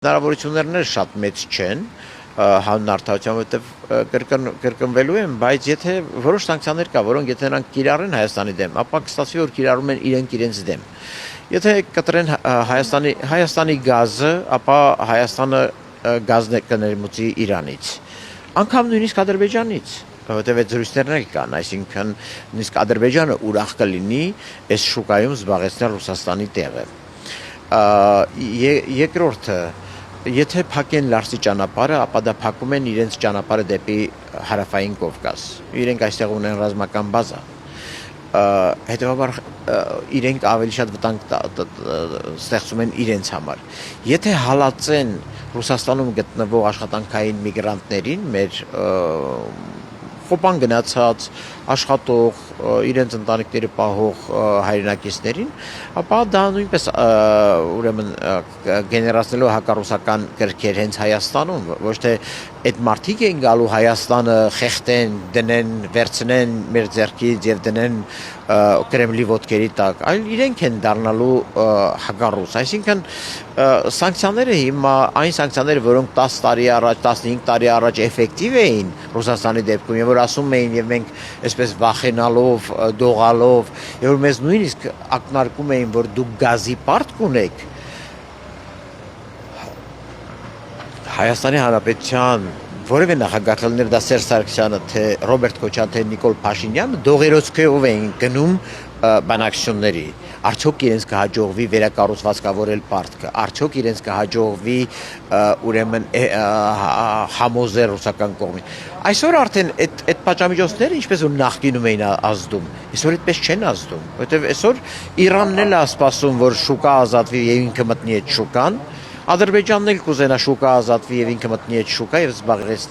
Հնարավորություններն շատ մեծ չեն հանուն արդարության, որովհետև կրկնվելու են, բայց եթե որոշ սանկցիաներ կա, որոնք եթե նրանք կիրառեն Հայաստանի դեմ, ապա կստացվի, որ կիրառում են իրենց դեմ։ Եթե կտրեն Հայաստանի գազը, ապա Հայաստանը գազն կներմուծի Իրանից, անգամ նույնիսկ Ադրբեջանից, որովհետև այդ զրույցներն էլ կան, այսինքն նույնիսկ Ադրբեջանը ուրախ կլինի այս շուկայում զբաղեցնել Ռուսաստանի տեղը։ Երկրորդը, եթե փակեն Լարսի ճանապարհը, ապա դա փակում են իրենց ճանապարհը դեպի հարավային Կովկաս։ Իրենք այստեղ ունեն ռազմական բազա։ Հետևաբար իրենք ավելի շատ վտանգ ստեղծում են իրենց համար։ Եթե հալածեն Ռուսաստանում գտնվող աշխատանքային միգրանտներին, մեր խոպան գնացած, աշխատող, իրենց ընտանիքները պահող հայրենակիցներին, ապա դա նույնպես ուրեմն գեներացնելու հակառուսական կրքեր հենց Հայաստանում, ոչ թե այդ մարդիկ են գալու Հայաստանը խեղդեն, դնեն, վերցնեն մեր ձեռքից եւ դնեն Կրեմլի ոտքերի տակ, այլ իրենք են դառնալու հակառուս։ Այսինքն սանկցիաները հիմա այն սանկցիաները, որոնք 10 տարի առաջ, 15 տարի առաջ էֆեկտիվ էին Ռուսաստանի դեպքում, եւ որ ասում էին եւ մենք այսպես վախենալով, դողալով, եւ որ մեզ նույնիսկ ակնարկում էին, որ դուք գազի պարտք ունեք, Հայաստանի Հանրապետության որևէ նախագահ լիներ դա Սերժ Սարգսյանը, թե Ռոբերտ Քոչարյանը, թե Նիկոլ Փաշինյանը դողերոցքով էին գնում բանակցությունների։ Արդյոք իրենց կհաջողվի վերակառուցվածքավորել պարտքը, արդյոք իրենց կհաջողվի ուրեմն համոզել ռուսական կողմին։ Այսօր արդեն այդ պատժամիջոցները ինչպես որ նախկինում էին ազդում, այսօր այդպես չեն ազդում, որովհետև այսօր Իրանն էլ է սպասում, որ շուկա ազատվի եւ ինքը մտնի այդ շուկան, Ադրբեջանն էլ կուզենա շուկա ազատվի եւ ինքը մտնի այդ շուկա եւ զբաղեցնի